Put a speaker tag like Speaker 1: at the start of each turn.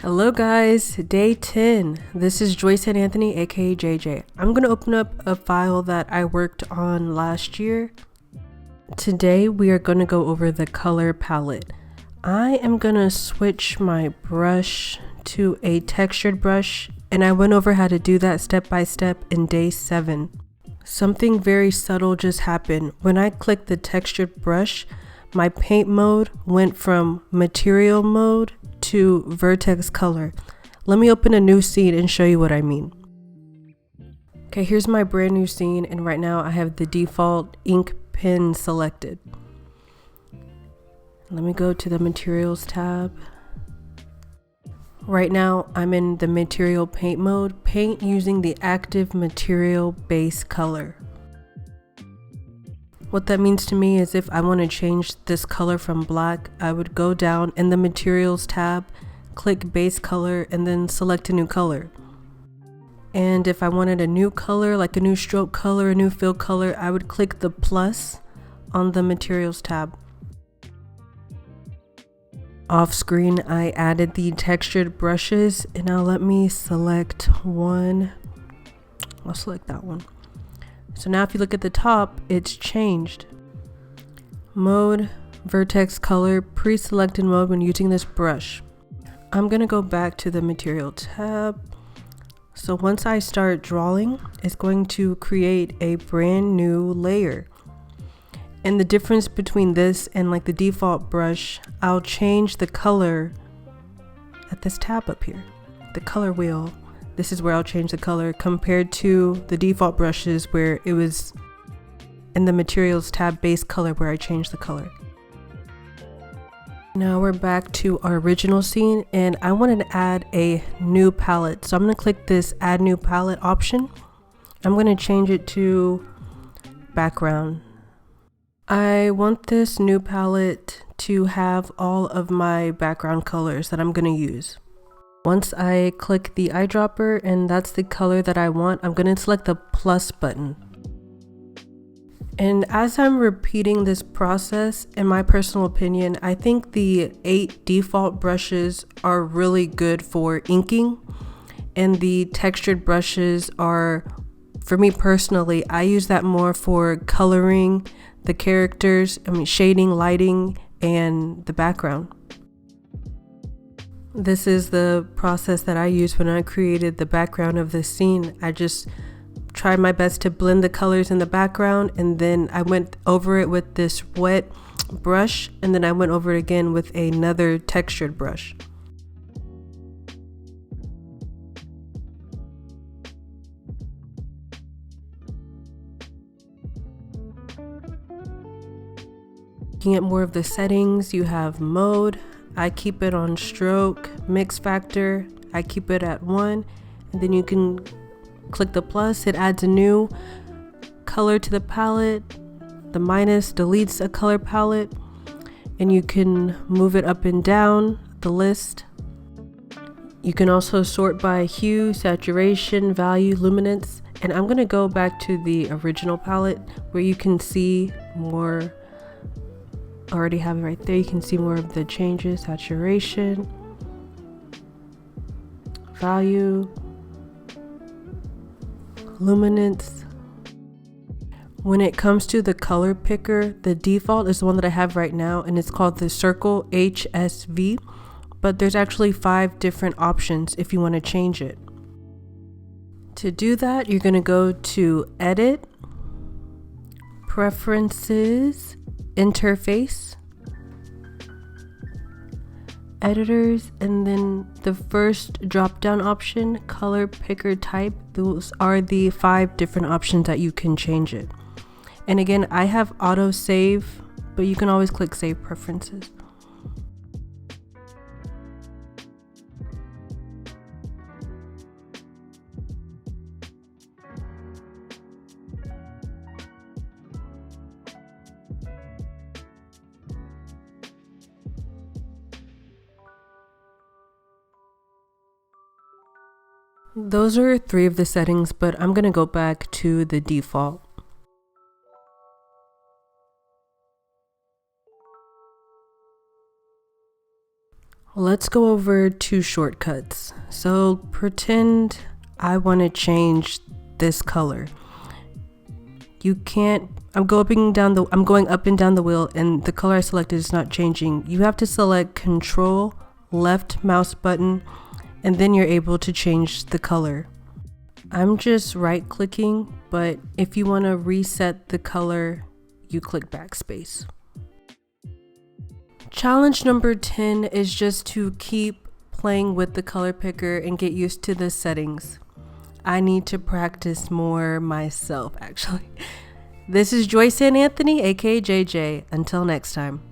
Speaker 1: Hello guys, day 10. This is Joyce-Anne Anthony, aka JJ. I'm going to open up a file that I worked on last year. Today we are going to go over the color palette. I am going to switch my brush to a textured brush, and I went over how to do that step by step in day 7. Something very subtle just happened. When I clicked the textured brush, my paint mode went from material mode to vertex color. Let me open a new scene and show you what I mean. Okay, here's my brand new scene, and right now I have the default ink pen selected. Let me go to the materials tab. Right now I'm in the material paint mode, paint using the active material base color. What that means to me is if I want to change this color from black, I would go down in the materials tab, click base color, and then select a new color. And if I wanted a new color, like a new stroke color, a new fill color, I would click the plus on the materials tab. Off screen, I added the textured brushes, and now let me select one. I'll select that one. So now if you look at the top, it's changed. Mode, vertex color, pre-selected mode when using this brush. I'm gonna go back to the material tab. So once I start drawing, it's going to create a brand new layer. And the difference between this and like the default brush, I'll change the color at this tab up here, the color wheel. This is where I'll change the color compared to the default brushes where it was in the materials tab base color where I changed the color. Now we're back to our original scene, and I wanted to add a new palette. So I'm going to click this add new palette option. I'm going to change it to background. I want this new palette to have all of my background colors that I'm going to use. Once I click the eyedropper and that's the color that I want, I'm going to select the plus button. And as I'm repeating this process, in my personal opinion, I think the 8 default brushes are really good for inking, and the textured brushes are, for me personally, I use that more for coloring the characters, shading, lighting, and the background. This is the process that I used when I created the background of this scene. I just tried my best to blend the colors in the background, and then I went over it with this wet brush, and then I went over it again with another textured brush. Looking at more of the settings, you have mode. I keep it on stroke, mix factor, I keep it at 1, and then you can click the plus, it adds a new color to the palette. The minus deletes a color palette, and you can move it up and down the list. You can also sort by hue, saturation, value, luminance, and I'm going to go back to the original palette where you can see more. Already have it right there. You can see more of the changes: saturation, value, luminance. When it comes to the color picker, the default is the one that I have right now, and it's called the Circle HSV, but there's actually 5 different options if you want to change it. To do that, you're going to go to Edit, Preferences, Interface, Editors, and then the first drop down option, color picker type. Those are the 5 different options that you can change it. And again, I have auto save, but you can always click save preferences. Those are 3 of the settings, but I'm going to go back to the default. Let's go over 2 shortcuts. So pretend I want to change this color. You can't, I'm going up and down the wheel, and the color I selected is not changing. You have to select Control left mouse button, and then you're able to change the color. I'm just right clicking, but if you want to reset the color, you click backspace. Challenge number 10 is just to keep playing with the color picker and get used to the settings. I need to practice more myself, actually. This is Joyce-Anne Anthony, aka JJ. Until next time.